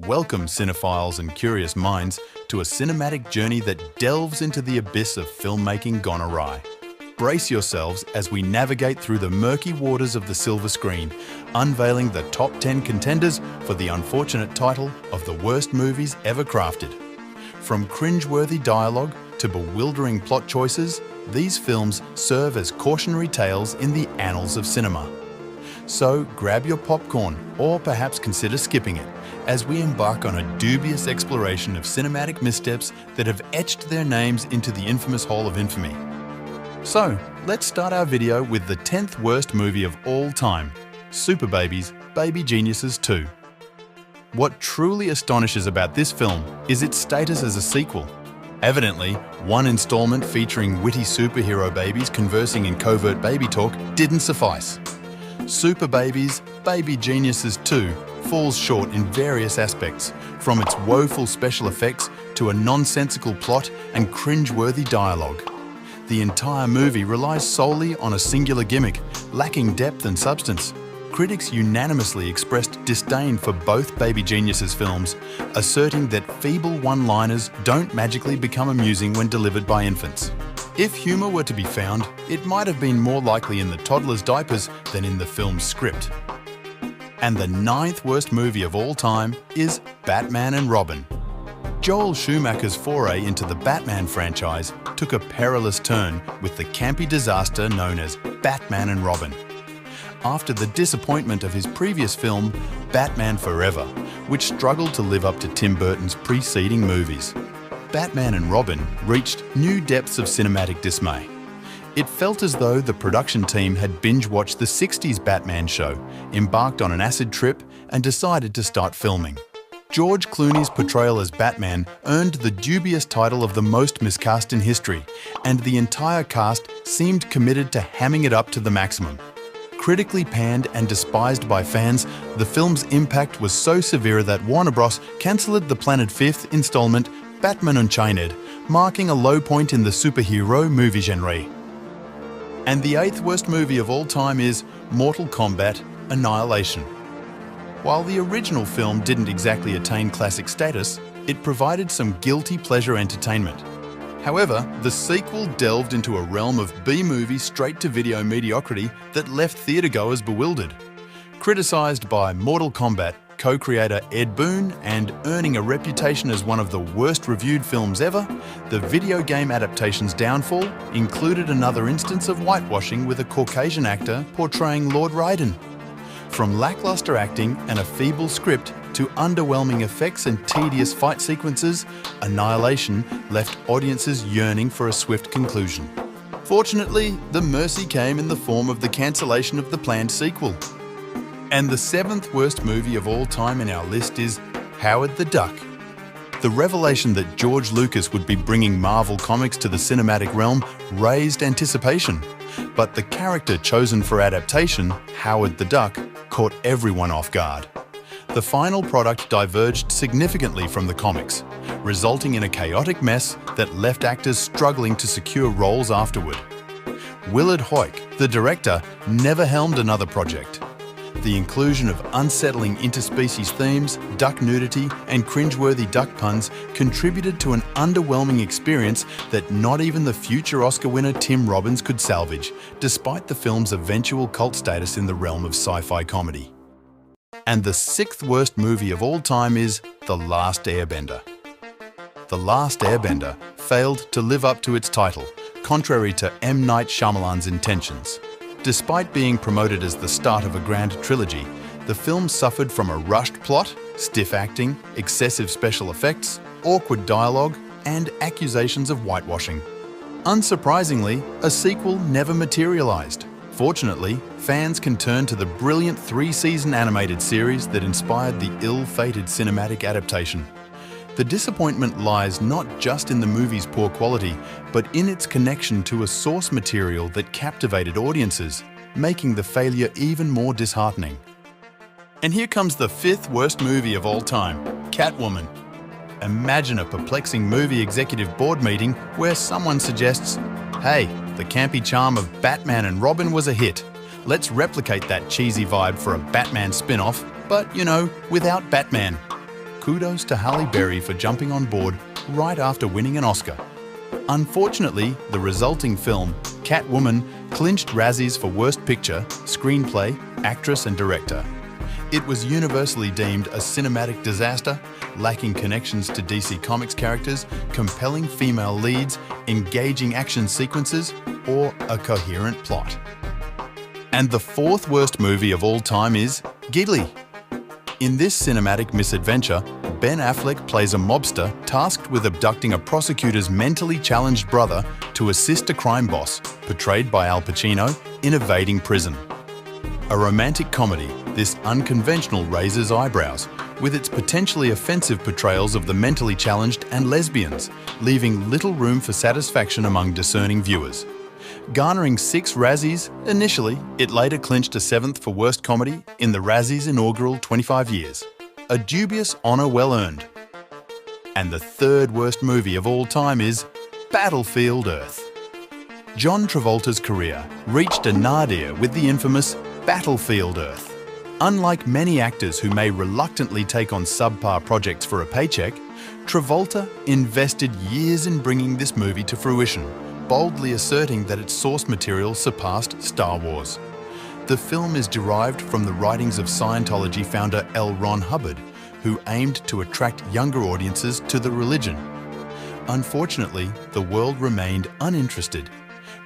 Welcome, cinephiles and curious minds, to a cinematic journey that delves into the abyss of filmmaking gone awry. Brace yourselves as we navigate through the murky waters of the silver screen, unveiling the top 10 contenders for the unfortunate title of the worst movies ever crafted. From cringe-worthy dialogue to bewildering plot choices, these films serve as cautionary tales in the annals of cinema. So grab your popcorn, or perhaps consider skipping it, as we embark on a dubious exploration of cinematic missteps that have etched their names into the infamous Hall of Infamy. So, let's start our video with the 10th worst movie of all time, Superbabies, Baby Geniuses 2. What truly astonishes about this film is its status as a sequel. Evidently, one installment featuring witty superhero babies conversing in covert baby talk didn't suffice. Superbabies, Baby Geniuses 2 falls short in various aspects, from its woeful special effects to a nonsensical plot and cringe-worthy dialogue. The entire movie relies solely on a singular gimmick, lacking depth and substance. Critics unanimously expressed disdain for both Baby Geniuses films, asserting that feeble one-liners don't magically become amusing when delivered by infants. If humour were to be found, it might have been more likely in the toddler's diapers than in the film's script. And the 9th worst movie of all time is Batman and Robin. Joel Schumacher's foray into the Batman franchise took a perilous turn with the campy disaster known as Batman and Robin. After the disappointment of his previous film, Batman Forever, which struggled to live up to Tim Burton's preceding movies, Batman and Robin reached new depths of cinematic dismay. It felt as though the production team had binge-watched the 60s Batman show, embarked on an acid trip, and decided to start filming. George Clooney's portrayal as Batman earned the dubious title of the most miscast in history, and the entire cast seemed committed to hamming it up to the maximum. Critically panned and despised by fans, the film's impact was so severe that Warner Bros. Cancelled the planned 5th installment, Batman Unchained, marking a low point in the superhero movie genre. And the 8th worst movie of all time is Mortal Kombat: Annihilation. While the original film didn't exactly attain classic status, it provided some guilty pleasure entertainment. However, the sequel delved into a realm of B-movie straight-to-video mediocrity that left theatregoers bewildered. Criticised by Mortal Kombat co-creator Ed Boon and earning a reputation as one of the worst-reviewed films ever, the video game adaptation's downfall included another instance of whitewashing with a Caucasian actor portraying Lord Raiden. From lackluster acting and a feeble script to underwhelming effects and tedious fight sequences, Annihilation left audiences yearning for a swift conclusion. Fortunately, the mercy came in the form of the cancellation of the planned sequel. And the 7th worst movie of all time in our list is Howard the Duck. The revelation that George Lucas would be bringing Marvel Comics to the cinematic realm raised anticipation, but the character chosen for adaptation, Howard the Duck, caught everyone off guard. The final product diverged significantly from the comics, resulting in a chaotic mess that left actors struggling to secure roles afterward. Willard Huyck, the director, never helmed another project. The inclusion of unsettling interspecies themes, duck nudity, and cringeworthy duck puns contributed to an underwhelming experience that not even the future Oscar winner Tim Robbins could salvage, despite the film's eventual cult status in the realm of sci-fi comedy. And the 6th worst movie of all time is The Last Airbender. The Last Airbender failed to live up to its title, contrary to M. Night Shyamalan's intentions. Despite being promoted as the start of a grand trilogy, the film suffered from a rushed plot, stiff acting, excessive special effects, awkward dialogue, and accusations of whitewashing. Unsurprisingly, a sequel never materialized. Fortunately, fans can turn to the brilliant 3-season animated series that inspired the ill-fated cinematic adaptation. The disappointment lies not just in the movie's poor quality, but in its connection to a source material that captivated audiences, making the failure even more disheartening. And here comes the 5th worst movie of all time, Catwoman. Imagine a perplexing movie executive board meeting where someone suggests, "Hey, the campy charm of Batman and Robin was a hit. Let's replicate that cheesy vibe for a Batman spin-off, but, without Batman." kudos to Halle Berry for jumping on board right after winning an Oscar. Unfortunately, the resulting film, Catwoman, clinched Razzies for Worst Picture, Screenplay, Actress and Director. It was universally deemed a cinematic disaster, lacking connections to DC Comics characters, compelling female leads, engaging action sequences, or a coherent plot. And the fourth worst movie of all time is Gigli. In this cinematic misadventure, Ben Affleck plays a mobster tasked with abducting a prosecutor's mentally challenged brother to assist a crime boss, portrayed by Al Pacino, in evading prison. A romantic comedy, this unconventional raises eyebrows, with its potentially offensive portrayals of the mentally challenged and lesbians, leaving little room for satisfaction among discerning viewers. Garnering 6 Razzies initially, it later clinched a 7th for Worst Comedy in the Razzies' inaugural 25 years. A dubious honour well earned. And the third worst movie of all time is Battlefield Earth. John Travolta's career reached a nadir with the infamous Battlefield Earth. Unlike many actors who may reluctantly take on subpar projects for a paycheck, Travolta invested years in bringing this movie to fruition, boldly asserting that its source material surpassed Star Wars. The film is derived from the writings of Scientology founder L. Ron Hubbard, who aimed to attract younger audiences to the religion. Unfortunately, the world remained uninterested.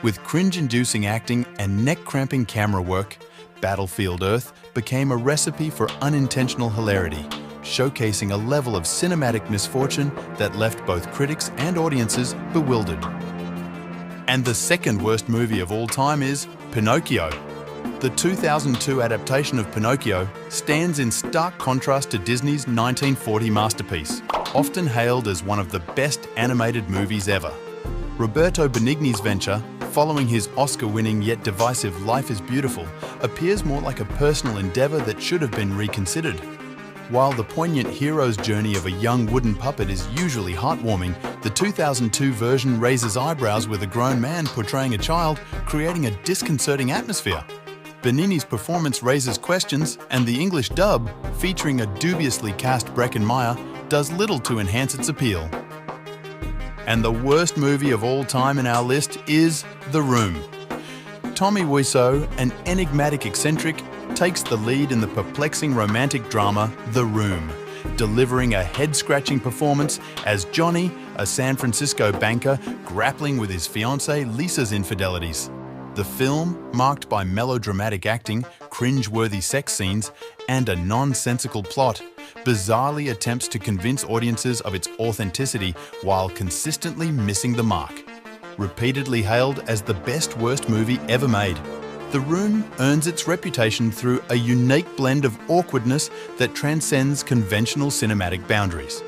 With cringe-inducing acting and neck-cramping camera work, Battlefield Earth became a recipe for unintentional hilarity, showcasing a level of cinematic misfortune that left both critics and audiences bewildered. And the second worst movie of all time is Pinocchio. The 2002 adaptation of Pinocchio stands in stark contrast to Disney's 1940 masterpiece, often hailed as one of the best animated movies ever. Roberto Benigni's venture, following his Oscar-winning yet divisive Life is Beautiful, appears more like a personal endeavour that should have been reconsidered. While the poignant hero's journey of a young wooden puppet is usually heartwarming, the 2002 version raises eyebrows with a grown man portraying a child, creating a disconcerting atmosphere. Benigni's performance raises questions, and the English dub, featuring a dubiously cast Breckin Meyer, does little to enhance its appeal. And the worst movie of all time in our list is The Room. Tommy Wiseau, an enigmatic eccentric, takes the lead in the perplexing romantic drama The Room, delivering a head-scratching performance as Johnny, a San Francisco banker, grappling with his fiancée Lisa's infidelities. The film, marked by melodramatic acting, cringe-worthy sex scenes, and a nonsensical plot, bizarrely attempts to convince audiences of its authenticity while consistently missing the mark. Repeatedly hailed as the best worst movie ever made, The Room earns its reputation through a unique blend of awkwardness that transcends conventional cinematic boundaries.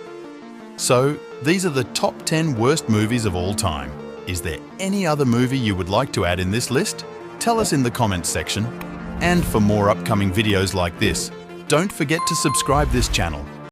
So, these are the top 10 worst movies of all time. Is there any other movie you would like to add in this list? Tell us in the comments section. And for more upcoming videos like this, don't forget to subscribe this channel